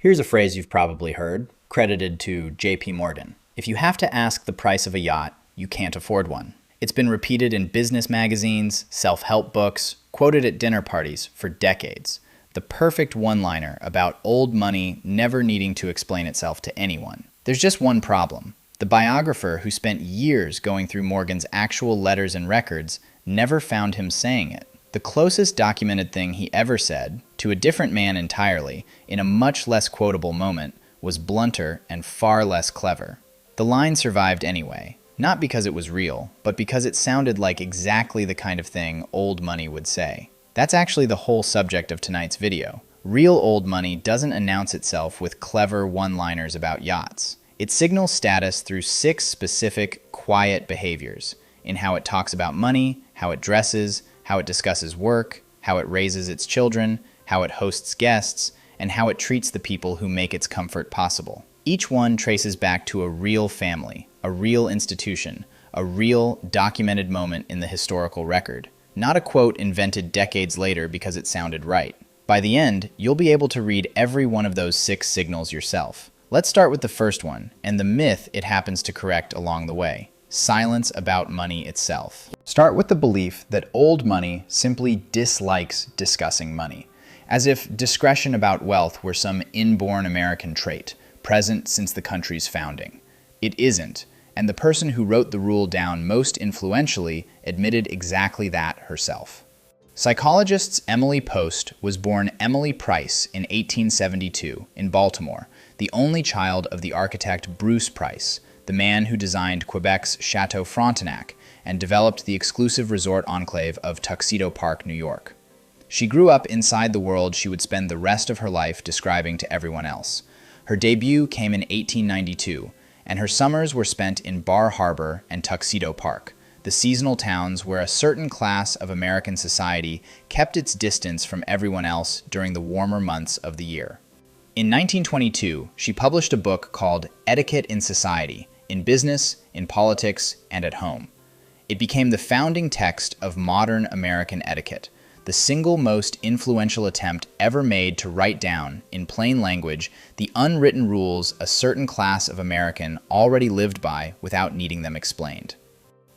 Here's a phrase you've probably heard, credited to J.P. Morgan. If you have to ask the price of a yacht, you can't afford one. It's been repeated in business magazines, self-help books, quoted at dinner parties for decades. The perfect one-liner about old money never needing to explain itself to anyone. There's just one problem. The biographer who spent years going through Morgan's actual letters and records never found him saying it. The closest documented thing he ever said, to a different man entirely, in a much less quotable moment, was blunter and far less clever. The line survived anyway, not because it was real, but because it sounded like exactly the kind of thing old money would say. That's actually the whole subject of tonight's video. Real old money doesn't announce itself with clever one-liners about yachts. It signals status through 6 specific, quiet behaviors, in how it talks about money, how it dresses, how it discusses work, how it raises its children, how it hosts guests, and how it treats the people who make its comfort possible. Each one traces back to a real family, a real institution, a real, documented moment in the historical record, not a quote invented decades later because it sounded right. By the end, you'll be able to read every one of those 6 signals yourself. Let's start with the first one, and the myth it happens to correct along the way. Silence about money itself. Start with the belief that old money simply dislikes discussing money, as if discretion about wealth were some inborn American trait, present since the country's founding. It isn't, and the person who wrote the rule down most influentially admitted exactly that herself. Psychologist Emily Post was born Emily Price in 1872 in Baltimore, the only child of the architect Bruce Price, the man who designed Quebec's Chateau Frontenac and developed the exclusive resort enclave of Tuxedo Park, New York. She grew up inside the world she would spend the rest of her life describing to everyone else. Her debut came in 1892, and her summers were spent in Bar Harbor and Tuxedo Park, the seasonal towns where a certain class of American society kept its distance from everyone else during the warmer months of the year. In 1922, she published a book called Etiquette in Society, in business, in politics, and at home. It became the founding text of modern American etiquette, the single most influential attempt ever made to write down, in plain language, the unwritten rules a certain class of American already lived by without needing them explained.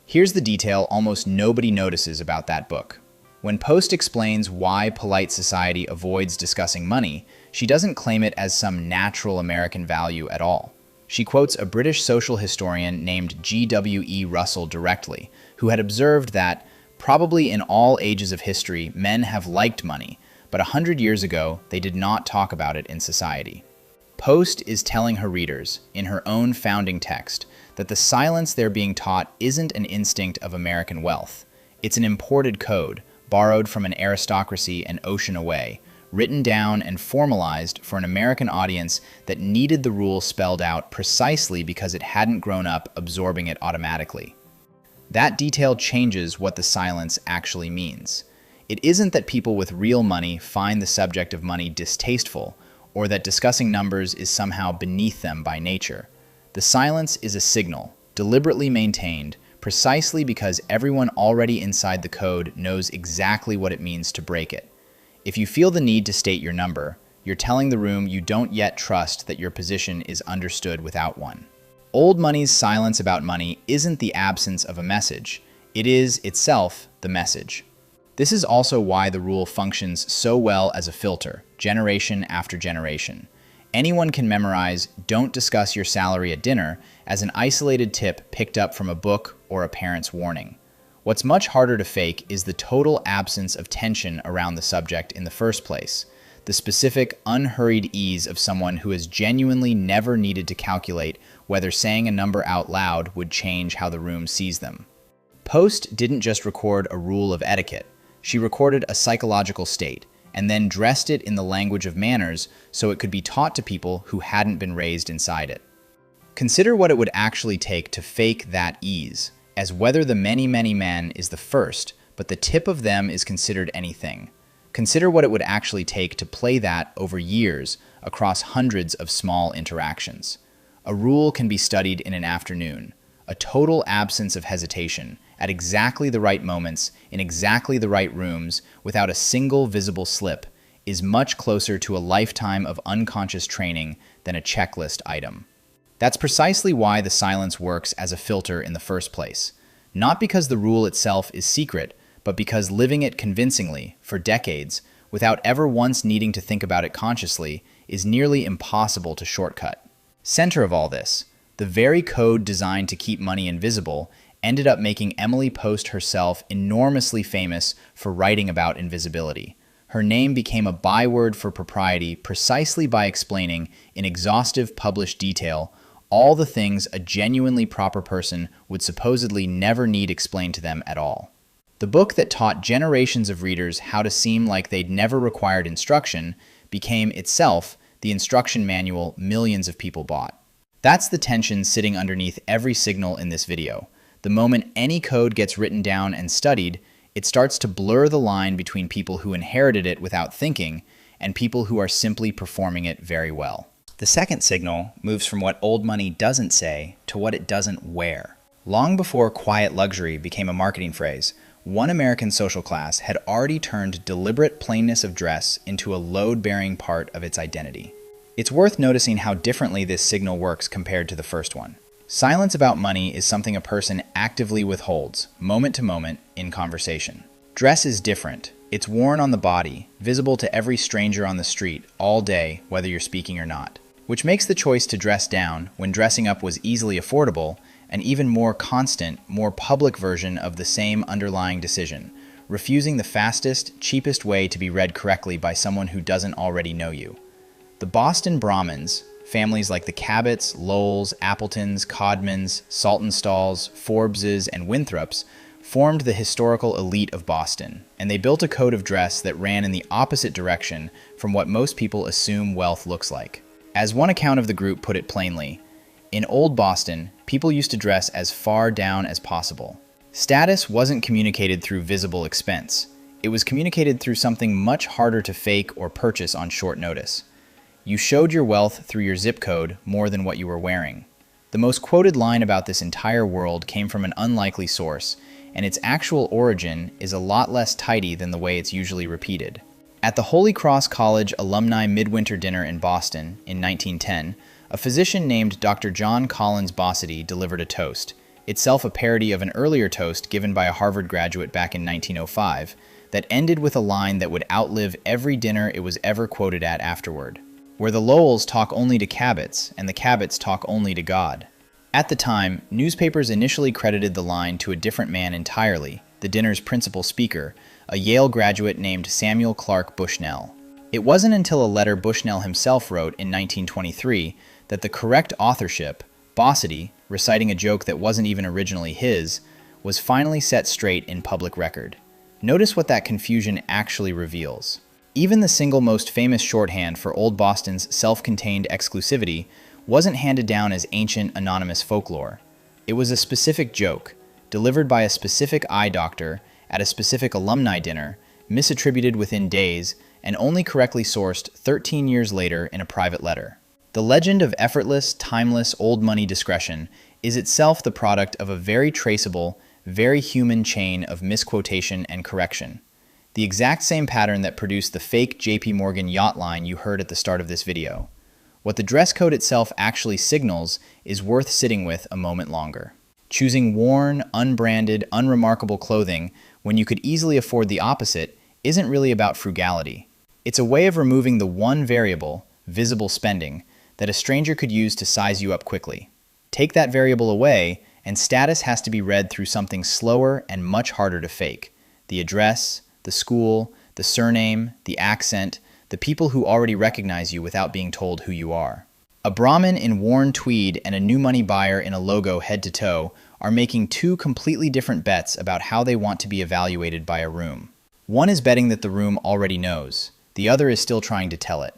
Here's the detail almost nobody notices about that book. When Post explains why polite society avoids discussing money, she doesn't claim it as some natural American value at all. She quotes a British social historian named G.W.E. Russell directly, who had observed that, probably in all ages of history, men have liked money, but 100 years ago, they did not talk about it in society. Post is telling her readers, in her own founding text, that the silence they're being taught isn't an instinct of American wealth. It's an imported code, borrowed from an aristocracy an ocean away, written down and formalized for an American audience that needed the rule spelled out precisely because it hadn't grown up absorbing it automatically. That detail changes what the silence actually means. It isn't that people with real money find the subject of money distasteful, or that discussing numbers is somehow beneath them by nature. The silence is a signal, deliberately maintained, precisely because everyone already inside the code knows exactly what it means to break it. If you feel the need to state your number, you're telling the room you don't yet trust that your position is understood without one. Old money's silence about money isn't the absence of a message. It is, itself, the message. This is also why the rule functions so well as a filter, generation after generation. Anyone can memorize "don't discuss your salary at dinner" as an isolated tip picked up from a book or a parent's warning. What's much harder to fake is the total absence of tension around the subject in the first place, the specific, unhurried ease of someone who has genuinely never needed to calculate whether saying a number out loud would change how the room sees them. Post didn't just record a rule of etiquette, she recorded a psychological state, and then dressed it in the language of manners so it could be taught to people who hadn't been raised inside it. Consider what it would actually take to fake that ease, as whether the many, many men is the first, but the tip of them is considered anything. Consider what it would actually take to play that over years across hundreds of small interactions. A rule can be studied in an afternoon, a total absence of hesitation, at exactly the right moments, in exactly the right rooms, without a single visible slip, is much closer to a lifetime of unconscious training than a checklist item. That's precisely why the silence works as a filter in the first place. Not because the rule itself is secret, but because living it convincingly, for decades, without ever once needing to think about it consciously, is nearly impossible to shortcut. Center of all this, the very code designed to keep money invisible ended up making Emily Post herself enormously famous for writing about invisibility. Her name became a byword for propriety precisely by explaining, in exhaustive published detail, all the things a genuinely proper person would supposedly never need explained to them at all. The book that taught generations of readers how to seem like they'd never required instruction became itself the instruction manual millions of people bought. That's the tension sitting underneath every signal in this video. The moment any code gets written down and studied, it starts to blur the line between people who inherited it without thinking and people who are simply performing it very well. The second signal moves from what old money doesn't say to what it doesn't wear. Long before quiet luxury became a marketing phrase, one American social class had already turned deliberate plainness of dress into a load-bearing part of its identity. It's worth noticing how differently this signal works compared to the first one. Silence about money is something a person actively withholds, moment to moment, in conversation. Dress is different. It's worn on the body, visible to every stranger on the street, all day, whether you're speaking or not. Which makes the choice to dress down, when dressing up was easily affordable, an even more constant, more public version of the same underlying decision, refusing the fastest, cheapest way to be read correctly by someone who doesn't already know you. The Boston Brahmins, families like the Cabots, Lowells, Appletons, Codmans, Saltonstalls, Forbeses, and Winthrops, formed the historical elite of Boston, and they built a code of dress that ran in the opposite direction from what most people assume wealth looks like. As one account of the group put it plainly, in old Boston, people used to dress as far down as possible. Status wasn't communicated through visible expense. It was communicated through something much harder to fake or purchase on short notice. You showed your wealth through your zip code more than what you were wearing. The most quoted line about this entire world came from an unlikely source, and its actual origin is a lot less tidy than the way it's usually repeated. At the Holy Cross College Alumni Midwinter Dinner in Boston in 1910, a physician named Dr. John Collins Bossidy delivered a toast, itself a parody of an earlier toast given by a Harvard graduate back in 1905, that ended with a line that would outlive every dinner it was ever quoted at afterward, where the Lowells talk only to Cabots and the Cabots talk only to God. At the time, newspapers initially credited the line to a different man entirely, the dinner's principal speaker, a Yale graduate named Samuel Clark Bushnell. It wasn't until a letter Bushnell himself wrote in 1923 that the correct authorship, Bossidy, reciting a joke that wasn't even originally his, was finally set straight in public record. Notice what that confusion actually reveals. Even the single most famous shorthand for Old Boston's self-contained exclusivity wasn't handed down as ancient anonymous folklore. It was a specific joke, delivered by a specific eye doctor at a specific alumni dinner, misattributed within days, and only correctly sourced 13 years later in a private letter. The legend of effortless, timeless old money discretion is itself the product of a very traceable, very human chain of misquotation and correction. The exact same pattern that produced the fake JP Morgan yacht line you heard at the start of this video. What the dress code itself actually signals is worth sitting with a moment longer. Choosing worn, unbranded, unremarkable clothing when you could easily afford the opposite isn't really about frugality. It's a way of removing the one variable, visible spending, that a stranger could use to size you up quickly. Take that variable away, and status has to be read through something slower and much harder to fake. The address, the school, the surname, the accent, the people who already recognize you without being told who you are. A Brahmin in worn tweed and a new money buyer in a logo head to toe are making two completely different bets about how they want to be evaluated by a room. One is betting that the room already knows. The other is still trying to tell it.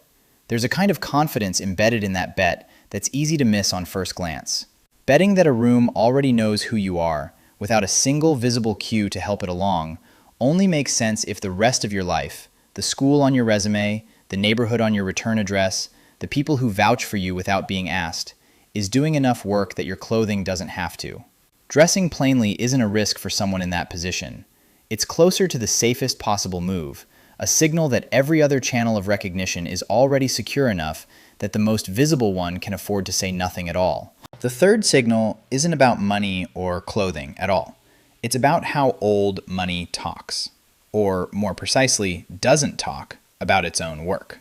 There's a kind of confidence embedded in that bet that's easy to miss on first glance. Betting that a room already knows who you are, without a single visible cue to help it along, only makes sense if the rest of your life, the school on your resume, the neighborhood on your return address, the people who vouch for you without being asked, is doing enough work that your clothing doesn't have to. Dressing plainly isn't a risk for someone in that position. It's closer to the safest possible move, a signal that every other channel of recognition is already secure enough that the most visible one can afford to say nothing at all. The third signal isn't about money or clothing at all. It's about how old money talks, or more precisely, doesn't talk about its own work.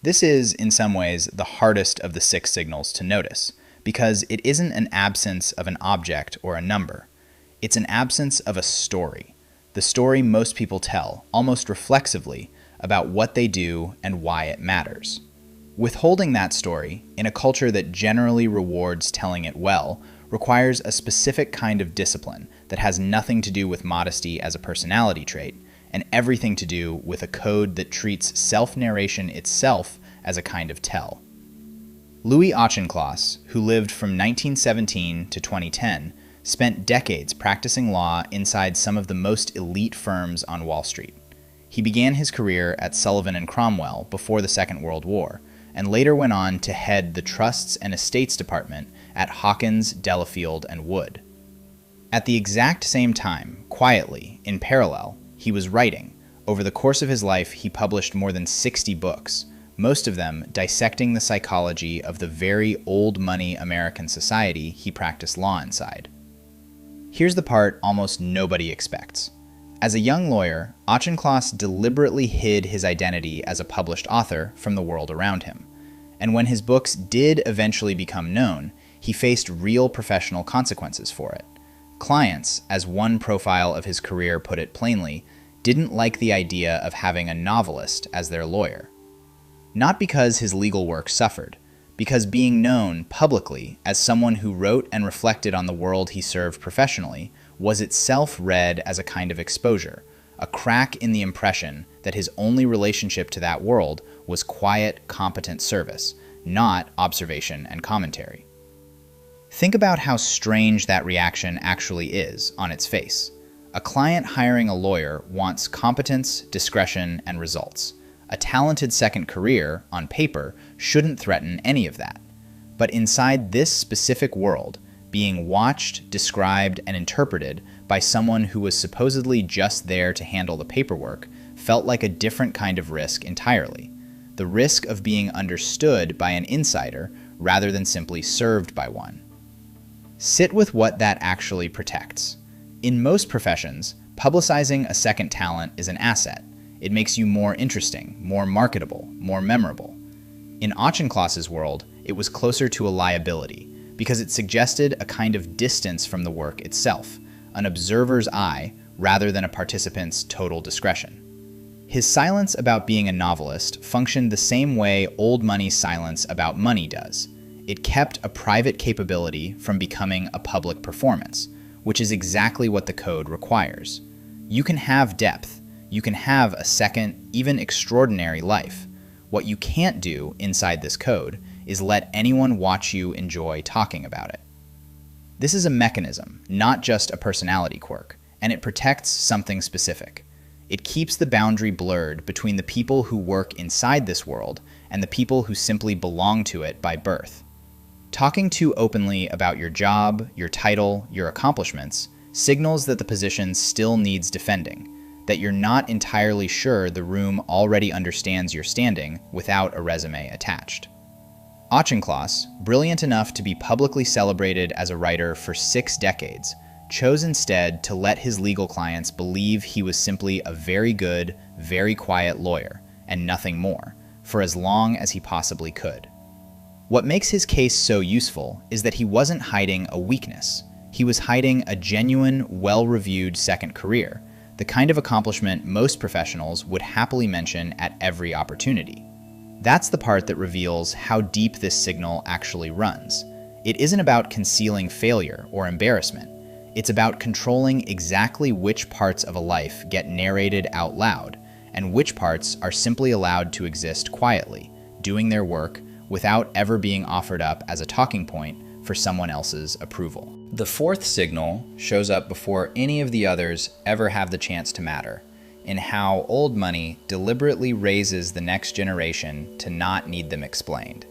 This is, in some ways, the hardest of the 6 signals to notice, because it isn't an absence of an object or a number. It's an absence of a story, the story most people tell, almost reflexively, about what they do and why it matters. Withholding that story, in a culture that generally rewards telling it well, requires a specific kind of discipline that has nothing to do with modesty as a personality trait, and everything to do with a code that treats self-narration itself as a kind of tell. Louis Auchincloss, who lived from 1917 to 2010, spent decades practicing law inside some of the most elite firms on Wall Street. He began his career at Sullivan & Cromwell before the Second World War, and later went on to head the Trusts and Estates Department at Hawkins, Delafield & Wood. At the exact same time, quietly, in parallel, he was writing. Over the course of his life, he published more than 60 books, most of them dissecting the psychology of the very old money American society he practiced law inside. Here's the part almost nobody expects. As a young lawyer, Auchincloss deliberately hid his identity as a published author from the world around him. And when his books did eventually become known, he faced real professional consequences for it. Clients, as one profile of his career put it plainly, didn't like the idea of having a novelist as their lawyer. Not because his legal work suffered, because being known publicly as someone who wrote and reflected on the world he served professionally was itself read as a kind of exposure, a crack in the impression that his only relationship to that world was quiet, competent service, not observation and commentary. Think about how strange that reaction actually is on its face. A client hiring a lawyer wants competence, discretion, and results. A talented second career, on paper, shouldn't threaten any of that. But inside this specific world, being watched, described, and interpreted by someone who was supposedly just there to handle the paperwork felt like a different kind of risk entirely. The risk of being understood by an insider rather than simply served by one. Sit with what that actually protects. In most professions, publicizing a second talent is an asset. It makes you more interesting, more marketable, more memorable. In Auchincloss's world, it was closer to a liability, because it suggested a kind of distance from the work itself, an observer's eye rather than a participant's total discretion. His silence about being a novelist functioned the same way old money's silence about money does. It kept a private capability from becoming a public performance, which is exactly what the code requires. You can have depth. You can have a second, even extraordinary life. What you can't do inside this code is let anyone watch you enjoy talking about it. This is a mechanism, not just a personality quirk, and it protects something specific. It keeps the boundary blurred between the people who work inside this world and the people who simply belong to it by birth. Talking too openly about your job, your title, your accomplishments signals that the position still needs defending, that you're not entirely sure the room already understands your standing without a resume attached. Auchincloss, brilliant enough to be publicly celebrated as a writer for 6 decades, chose instead to let his legal clients believe he was simply a very good, very quiet lawyer, and nothing more, for as long as he possibly could. What makes his case so useful is that he wasn't hiding a weakness. He was hiding a genuine, well-reviewed second career, the kind of accomplishment most professionals would happily mention at every opportunity. That's the part that reveals how deep this signal actually runs. It isn't about concealing failure or embarrassment. It's about controlling exactly which parts of a life get narrated out loud, and which parts are simply allowed to exist quietly, doing their work without ever being offered up as a talking point for someone else's approval. The fourth signal shows up before any of the others ever have the chance to matter, in how old money deliberately raises the next generation to not need them explained.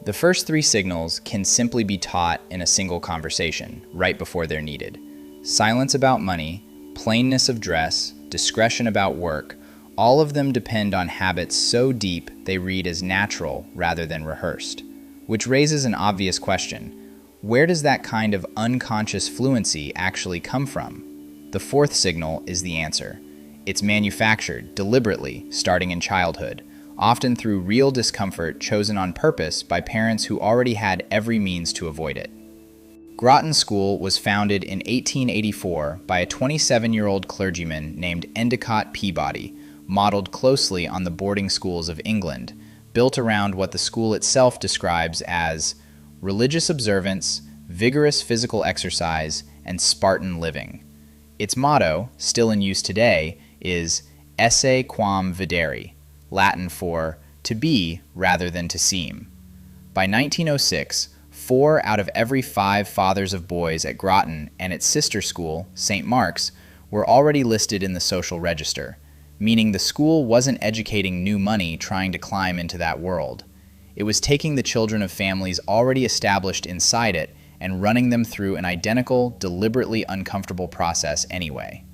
The first 3 signals can simply be taught in a single conversation, right before they're needed. Silence about money, plainness of dress, discretion about work All of them depend on habits so deep they read as natural rather than rehearsed, which raises an obvious question. Where does that kind of unconscious fluency actually come from? The fourth signal is the answer. It's manufactured deliberately, starting in childhood, often through real discomfort chosen on purpose by parents who already had every means to avoid it. Groton School was founded in 1884 by a 27-year-old clergyman named Endicott Peabody, modeled closely on the boarding schools of England, built around what the school itself describes as religious observance, vigorous physical exercise, and Spartan living. Its motto, still in use today, is Esse quam videri, Latin for to be rather than to seem. By 1906, 4 out of every 5 fathers of boys at Groton and its sister school, St. Mark's, were already listed in the social register, meaning the school wasn't educating new money trying to climb into that world. It was taking the children of families already established inside it and running them through an identical, deliberately uncomfortable process anyway.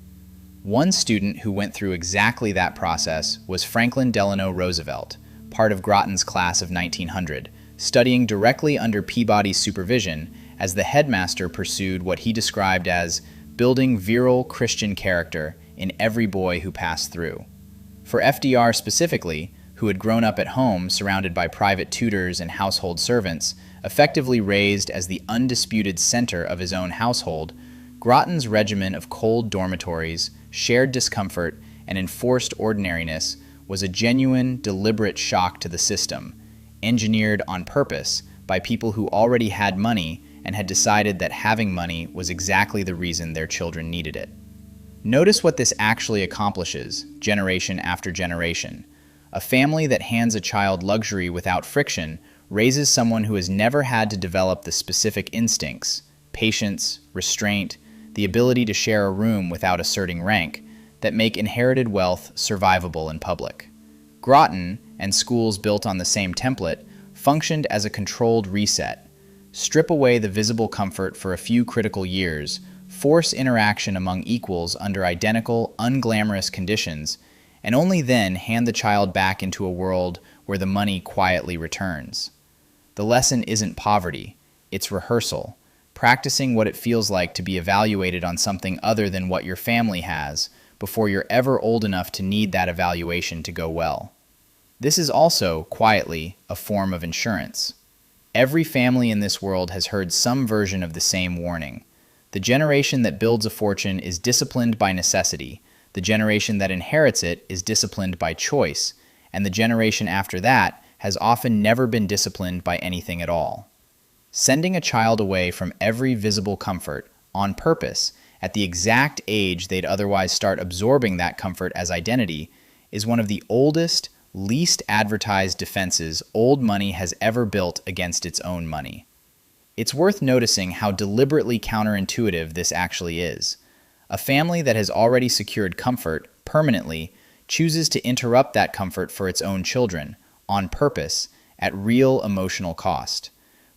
One student who went through exactly that process was Franklin Delano Roosevelt, part of Groton's class of 1900, studying directly under Peabody's supervision as the headmaster pursued what he described as building virile Christian character in every boy who passed through. For FDR specifically, who had grown up at home surrounded by private tutors and household servants, effectively raised as the undisputed center of his own household, Groton's regimen of cold dormitories, shared discomfort, and enforced ordinariness was a genuine, deliberate shock to the system, engineered on purpose by people who already had money and had decided that having money was exactly the reason their children needed it. Notice what this actually accomplishes, generation after generation. A family that hands a child luxury without friction raises someone who has never had to develop the specific instincts, patience, restraint, the ability to share a room without asserting rank, that make inherited wealth survivable in public. Groton, and schools built on the same template, functioned as a controlled reset. Strip away the visible comfort for a few critical years, force interaction among equals under identical, unglamorous conditions, and only then hand the child back into a world where the money quietly returns. The lesson isn't poverty, it's rehearsal, practicing what it feels like to be evaluated on something other than what your family has before you're ever old enough to need that evaluation to go well. This is also, quietly, a form of insurance. Every family in this world has heard some version of the same warning. The generation that builds a fortune is disciplined by necessity. The generation that inherits it is disciplined by choice, and the generation after that has often never been disciplined by anything at all. Sending a child away from every visible comfort, on purpose, at the exact age they'd otherwise start absorbing that comfort as identity, is one of the oldest, least advertised defenses old money has ever built against its own money. It's worth noticing how deliberately counterintuitive this actually is. A family that has already secured comfort permanently chooses to interrupt that comfort for its own children, on purpose, at real emotional cost,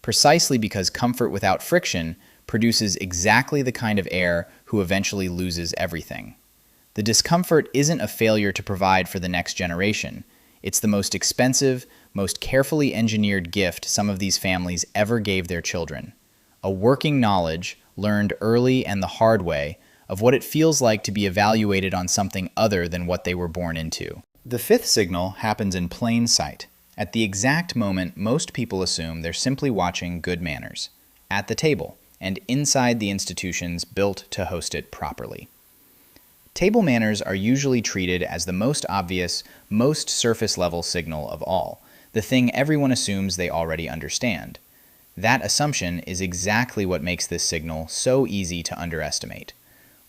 precisely because comfort without friction produces exactly the kind of heir who eventually loses everything. The discomfort isn't a failure to provide for the next generation. It's the most expensive, most carefully engineered gift some of these families ever gave their children. A working knowledge, learned early and the hard way, of what it feels like to be evaluated on something other than what they were born into. The fifth signal happens in plain sight. At the exact moment most people assume they're simply watching good manners, at the table, and inside the institutions built to host it properly. Table manners are usually treated as the most obvious, most surface-level signal of all, the thing everyone assumes they already understand. That assumption is exactly what makes this signal so easy to underestimate.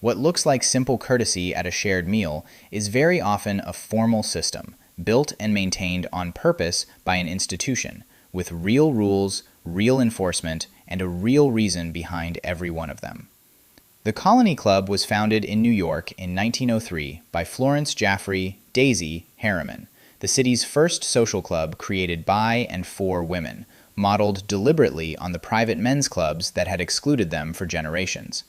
What looks like simple courtesy at a shared meal is very often a formal system, built and maintained on purpose by an institution, with real rules, real enforcement, and a real reason behind every one of them. The Colony Club was founded in New York in 1903 by Florence Jaffrey "Daisy" Harriman, the city's first social club created by and for women, modeled deliberately on the private men's clubs that had excluded them for generations.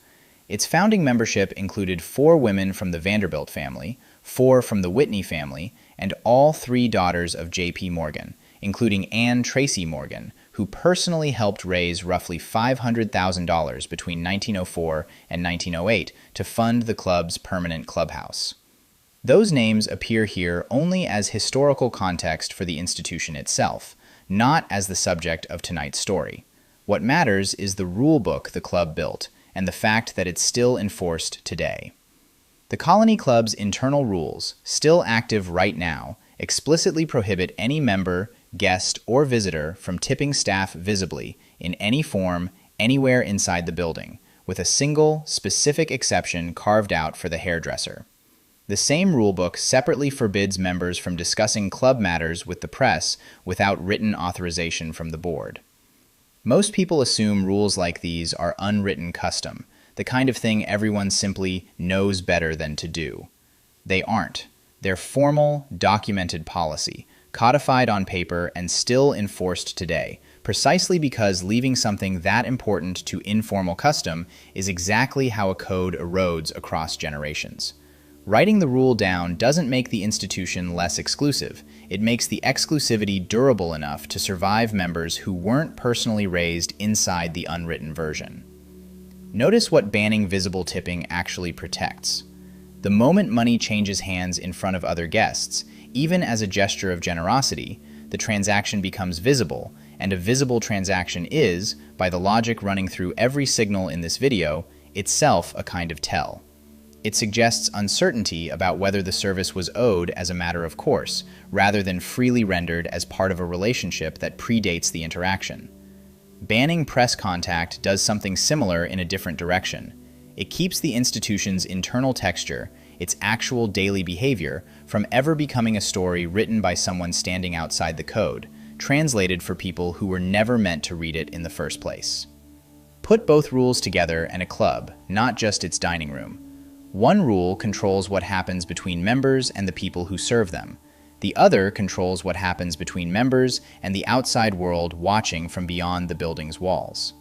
Its founding membership included 4 women from the Vanderbilt family, 4 from the Whitney family, and all 3 daughters of J.P. Morgan, including Anne Tracy Morgan, who personally helped raise roughly $500,000 between 1904 and 1908 to fund the club's permanent clubhouse. Those names appear here only as historical context for the institution itself, not as the subject of tonight's story. What matters is the rule book the club built, and the fact that it's still enforced today. The Colony Club's internal rules, still active right now, explicitly prohibit any member, guest, or visitor from tipping staff visibly, in any form, anywhere inside the building, with a single, specific exception carved out for the hairdresser. The same rulebook separately forbids members from discussing club matters with the press without written authorization from the board. Most people assume rules like these are unwritten custom, the kind of thing everyone simply knows better than to do. They aren't. They're formal, documented policy, codified on paper and still enforced today, precisely because leaving something that important to informal custom is exactly how a code erodes across generations. Writing the rule down doesn't make the institution less exclusive. It makes the exclusivity durable enough to survive members who weren't personally raised inside the unwritten version. Notice what banning visible tipping actually protects. The moment money changes hands in front of other guests, even as a gesture of generosity, the transaction becomes visible, and a visible transaction is, by the logic running through every signal in this video, itself a kind of tell. It suggests uncertainty about whether the service was owed as a matter of course, rather than freely rendered as part of a relationship that predates the interaction. Banning press contact does something similar in a different direction. It keeps the institution's internal texture, its actual daily behavior, from ever becoming a story written by someone standing outside the code, translated for people who were never meant to read it in the first place. Put both rules together and a club, not just its dining room. One rule controls what happens between members and the people who serve them. The other controls what happens between members and the outside world watching from beyond the building's walls.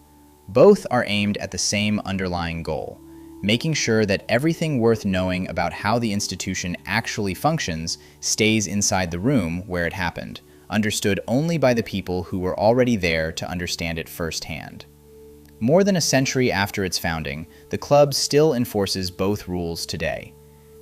Both are aimed at the same underlying goal, making sure that everything worth knowing about how the institution actually functions stays inside the room where it happened, understood only by the people who were already there to understand it firsthand. More than a century after its founding, the club still enforces both rules today.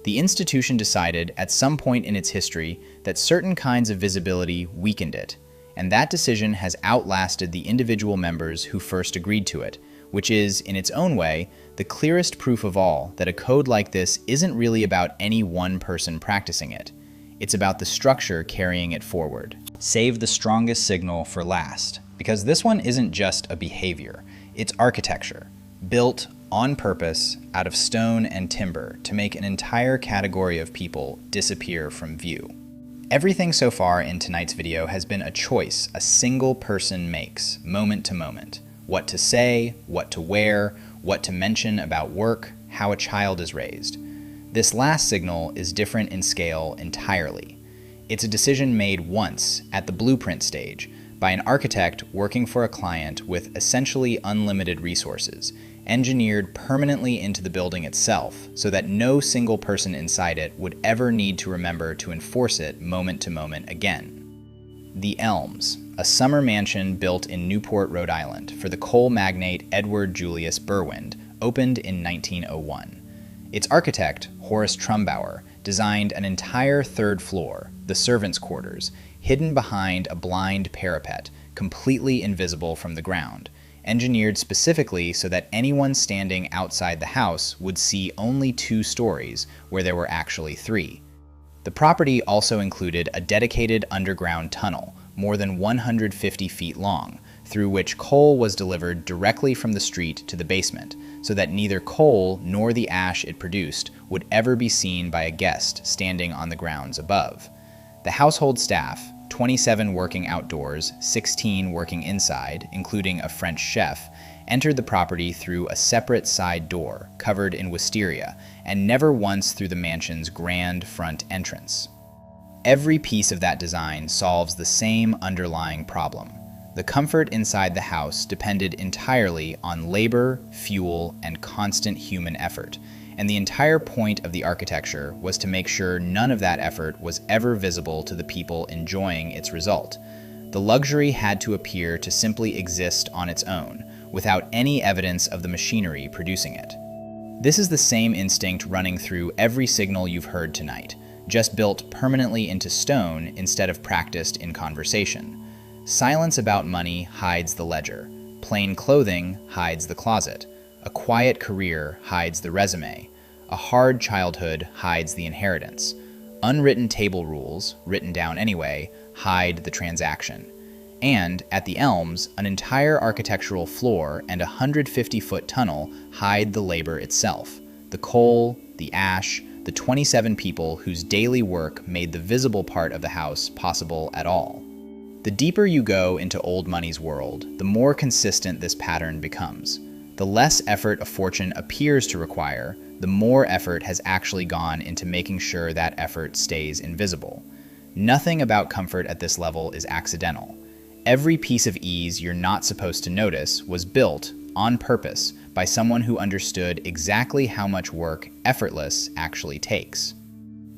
The institution decided at some point in its history that certain kinds of visibility weakened it, and that decision has outlasted the individual members who first agreed to it, which is, in its own way, the clearest proof of all that a code like this isn't really about any one person practicing it. It's about the structure carrying it forward. Save the strongest signal for last, because this one isn't just a behavior. It's architecture, built on purpose out of stone and timber to make an entire category of people disappear from view. Everything so far in tonight's video has been a choice a single person makes, moment to moment. What to say, what to wear, what to mention about work, how a child is raised. This last signal is different in scale entirely. It's a decision made once, at the blueprint stage, by an architect working for a client with essentially unlimited resources, engineered permanently into the building itself so that no single person inside it would ever need to remember to enforce it moment to moment again. The Elms, a summer mansion built in Newport, Rhode Island for the coal magnate Edward Julius Berwind, opened in 1901. Its architect, Horace Trumbauer, designed an entire third floor, the servants' quarters, hidden behind a blind parapet, completely invisible from the ground, engineered specifically so that anyone standing outside the house would see only 2 stories where there were actually 3. The property also included a dedicated underground tunnel, more than 150 feet long, through which coal was delivered directly from the street to the basement, so that neither coal nor the ash it produced would ever be seen by a guest standing on the grounds above. The household staff, 27 working outdoors, 16 working inside, including a French chef, entered the property through a separate side door covered in wisteria, and never once through the mansion's grand front entrance. Every piece of that design solves the same underlying problem. The comfort inside the house depended entirely on labor, fuel, and constant human effort, and the entire point of the architecture was to make sure none of that effort was ever visible to the people enjoying its result. The luxury had to appear to simply exist on its own, without any evidence of the machinery producing it. This is the same instinct running through every signal you've heard tonight, just built permanently into stone instead of practiced in conversation. Silence about money hides the ledger. Plain clothing hides the closet. A quiet career hides the resume. A hard childhood hides the inheritance. Unwritten table rules, written down anyway, hide the transaction. And, at the Elms, an entire architectural floor and a 150-foot tunnel hide the labor itself. The coal, the ash, the 27 people whose daily work made the visible part of the house possible at all. The deeper you go into old money's world, the more consistent this pattern becomes. The less effort a fortune appears to require, the more effort has actually gone into making sure that effort stays invisible. Nothing about comfort at this level is accidental. Every piece of ease you're not supposed to notice was built, on purpose, by someone who understood exactly how much work effortless actually takes.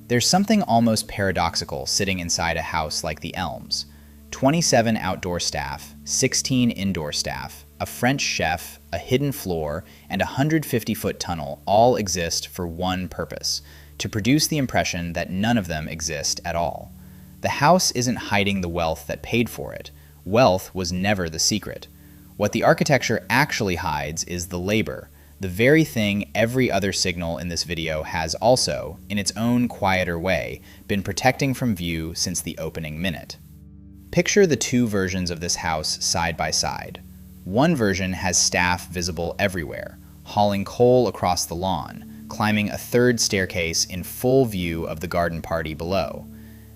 There's something almost paradoxical sitting inside a house like the Elms. 27 outdoor staff, 16 indoor staff, a French chef, a hidden floor, and a 150-foot tunnel all exist for one purpose: to produce the impression that none of them exist at all. The house isn't hiding the wealth that paid for it. Wealth was never the secret. What the architecture actually hides is the labor, the very thing every other signal in this video has also, in its own quieter way, been protecting from view since the opening minute. Picture the two versions of this house side by side. One version has staff visible everywhere, hauling coal across the lawn, climbing a third staircase in full view of the garden party below.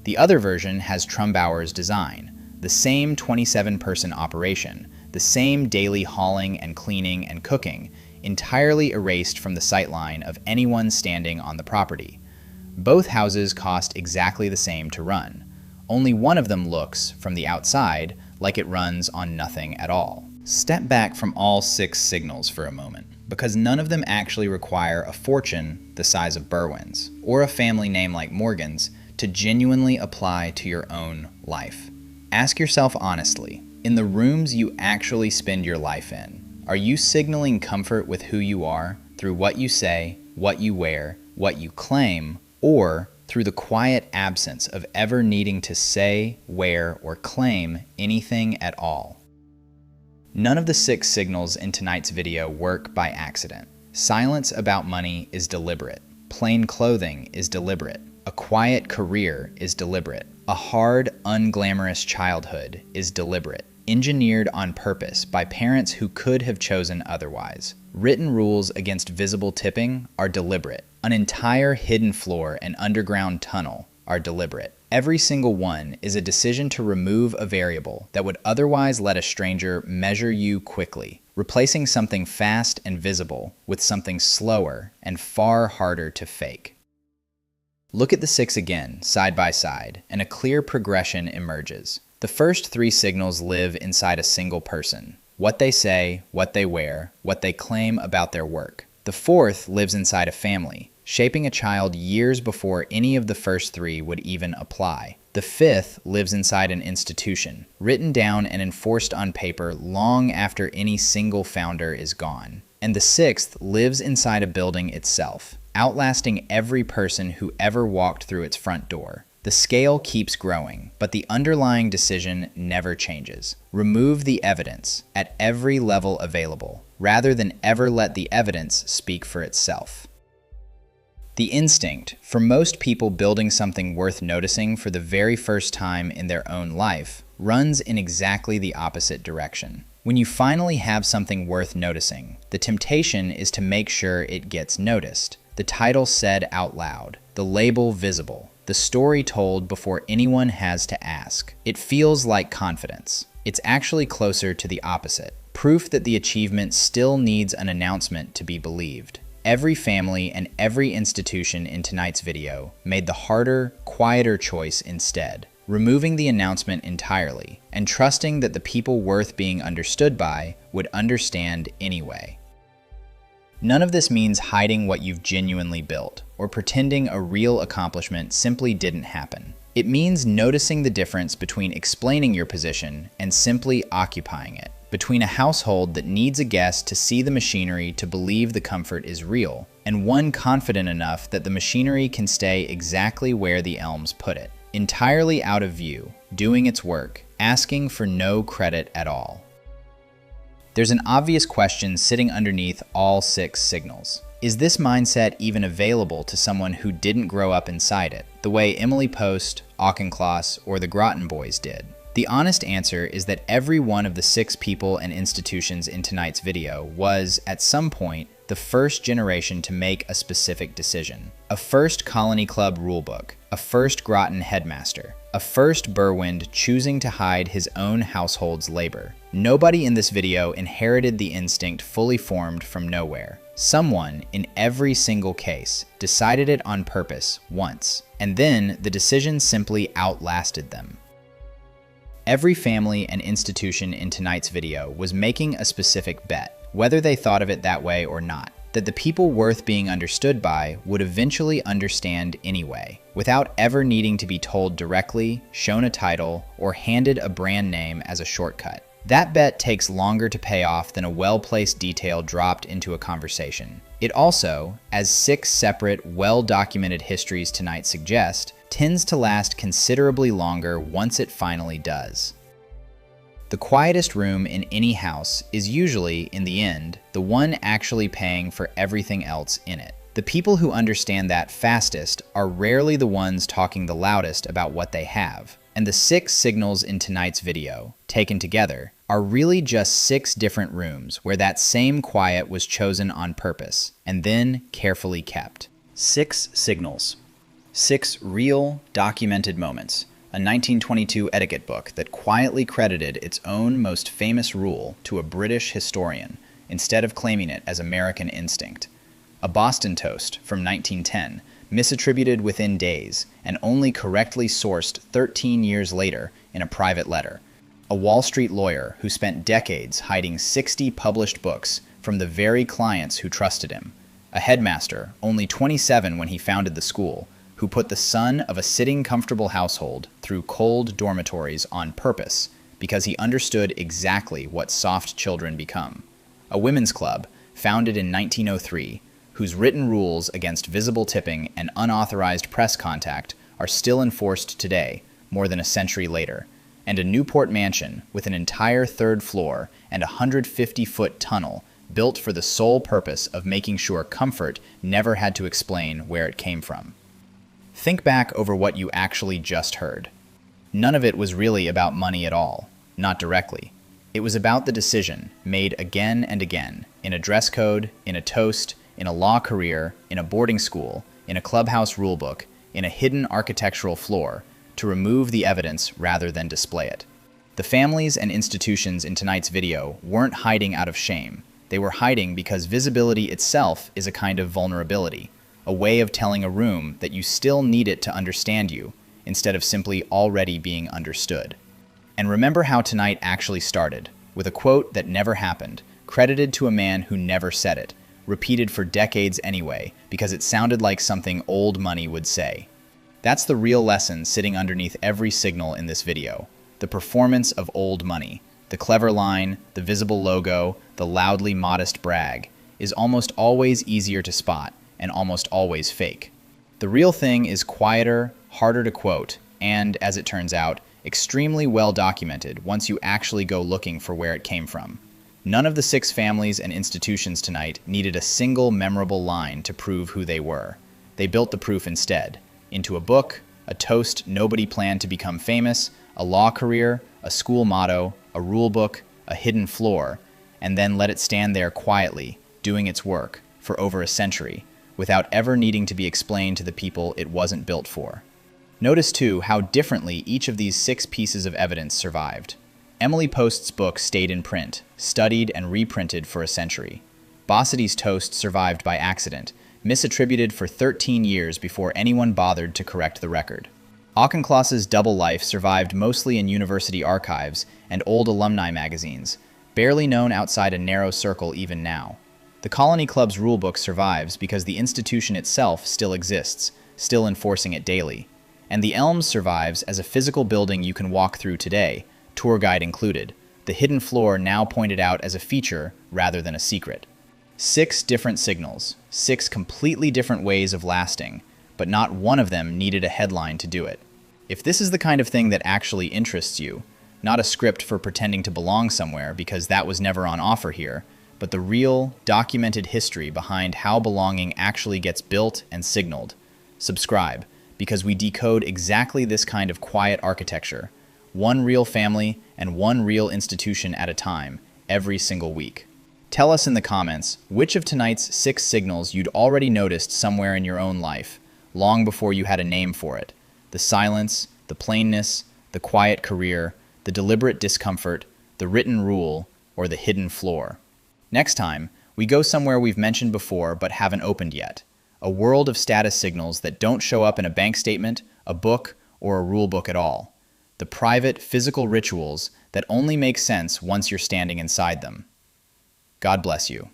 The other version has Trumbauer's design, the same 27-person operation, the same daily hauling and cleaning and cooking, entirely erased from the sightline of anyone standing on the property. Both houses cost exactly the same to run. Only one of them looks, from the outside, like it runs on nothing at all. Step back from all 6 signals for a moment, because none of them actually require a fortune the size of Berwyn's, or a family name like Morgan's, to genuinely apply to your own life. Ask yourself honestly, in the rooms you actually spend your life in, are you signaling comfort with who you are through what you say, what you wear, what you claim, or through the quiet absence of ever needing to say, wear, or claim anything at all? None of the 6 signals in tonight's video work by accident. Silence about money is deliberate. Plain clothing is deliberate. A quiet career is deliberate. A hard, unglamorous childhood is deliberate. Engineered on purpose by parents who could have chosen otherwise. Written rules against visible tipping are deliberate. An entire hidden floor and underground tunnel are deliberate. Every single one is a decision to remove a variable that would otherwise let a stranger measure you quickly, replacing something fast and visible with something slower and far harder to fake. Look at the 6 again, side by side, and a clear progression emerges. The first 3 signals live inside a single person: what they say, what they wear, what they claim about their work. The 4th lives inside a family, shaping a child years before any of the first 3 would even apply. The 5th lives inside an institution, written down and enforced on paper long after any single founder is gone. And the 6th lives inside a building itself, outlasting every person who ever walked through its front door. The scale keeps growing, but the underlying decision never changes. Remove the evidence at every level available, rather than ever let the evidence speak for itself. The instinct, for most people building something worth noticing for the very first time in their own life, runs in exactly the opposite direction. When you finally have something worth noticing, the temptation is to make sure it gets noticed. The title said out loud, the label visible, the story told before anyone has to ask. It feels like confidence. It's actually closer to the opposite, proof that the achievement still needs an announcement to be believed. Every family and every institution in tonight's video made the harder, quieter choice instead, removing the announcement entirely and trusting that the people worth being understood by would understand anyway. None of this means hiding what you've genuinely built, or pretending a real accomplishment simply didn't happen. It means noticing the difference between explaining your position and simply occupying it, between a household that needs a guest to see the machinery to believe the comfort is real, and one confident enough that the machinery can stay exactly where the elms put it, entirely out of view, doing its work, asking for no credit at all. There's an obvious question sitting underneath all 6 signals. Is this mindset even available to someone who didn't grow up inside it, the way Emily Post, Auchincloss, or the Groton boys did? The honest answer is that every one of the 6 people and institutions in tonight's video was, at some point, the first generation to make a specific decision. A first Colony Club rulebook, a first Groton headmaster, a first Berwind choosing to hide his own household's labor. Nobody in this video inherited the instinct fully formed from nowhere. Someone, in every single case, decided it on purpose once, and then the decision simply outlasted them. Every family and institution in tonight's video was making a specific bet, whether they thought of it that way or not, that the people worth being understood by would eventually understand anyway, without ever needing to be told directly, shown a title, or handed a brand name as a shortcut. That bet takes longer to pay off than a well-placed detail dropped into a conversation. It also, as 6 separate, well-documented histories tonight suggest, tends to last considerably longer once it finally does. The quietest room in any house is usually, in the end, the one actually paying for everything else in it. The people who understand that fastest are rarely the ones talking the loudest about what they have. And the 6 signals in tonight's video, taken together, are really just 6 different rooms where that same quiet was chosen on purpose, and then carefully kept. 6 signals. 6 real, documented moments. A 1922 etiquette book that quietly credited its own most famous rule to a British historian, instead of claiming it as American instinct. A Boston toast from 1910, misattributed within days, and only correctly sourced 13 years later in a private letter. A Wall Street lawyer who spent decades hiding 60 published books from the very clients who trusted him. A headmaster, only 27 when he founded the school, who put the son of a sitting comfortable household through cold dormitories on purpose because he understood exactly what soft children become. A women's club, founded in 1903, whose written rules against visible tipping and unauthorized press contact are still enforced today, more than a century later, and a Newport mansion with an entire 3rd floor and a 150-foot tunnel built for the sole purpose of making sure comfort never had to explain where it came from. Think back over what you actually just heard. None of it was really about money at all, not directly. It was about the decision, made again and again, in a dress code, in a toast, in a law career, in a boarding school, in a clubhouse rulebook, in a hidden architectural floor, to remove the evidence rather than display it. The families and institutions in tonight's video weren't hiding out of shame. They were hiding because visibility itself is a kind of vulnerability, a way of telling a room that you still need it to understand you, instead of simply already being understood. And remember how tonight actually started, with a quote that never happened, credited to a man who never said it, repeated for decades anyway, because it sounded like something old money would say. That's the real lesson sitting underneath every signal in this video. The performance of old money, the clever line, the visible logo, the loudly modest brag, is almost always easier to spot and almost always fake. The real thing is quieter, harder to quote, and, as it turns out, extremely well documented once you actually go looking for where it came from. None of the 6 families and institutions tonight needed a single memorable line to prove who they were. They built the proof instead, into a book, a toast nobody planned to become famous, a law career, a school motto, a rule book, a hidden floor, and then let it stand there quietly, doing its work, for over a century, without ever needing to be explained to the people it wasn't built for. Notice, too, how differently each of these 6 pieces of evidence survived. Emily Post's book stayed in print, studied and reprinted for a century. Bossidy's toast survived by accident, misattributed for 13 years before anyone bothered to correct the record. Auchincloss's double life survived mostly in university archives and old alumni magazines, barely known outside a narrow circle even now. The Colony Club's rulebook survives because the institution itself still exists, still enforcing it daily. And the Elms survives as a physical building you can walk through today, tour guide included, the hidden floor now pointed out as a feature rather than a secret. 6 different signals, 6 completely different ways of lasting, but not one of them needed a headline to do it. If this is the kind of thing that actually interests you, not a script for pretending to belong somewhere because that was never on offer here, but the real, documented history behind how belonging actually gets built and signaled, subscribe, because we decode exactly this kind of quiet architecture, one real family and one real institution at a time, every single week. Tell us in the comments which of tonight's 6 signals you'd already noticed somewhere in your own life, long before you had a name for it. The silence, the plainness, the quiet career, the deliberate discomfort, the written rule, or the hidden floor. Next time, we go somewhere we've mentioned before but haven't opened yet. A world of status signals that don't show up in a bank statement, a book, or a rule book at all. The private, physical rituals that only make sense once you're standing inside them. God bless you.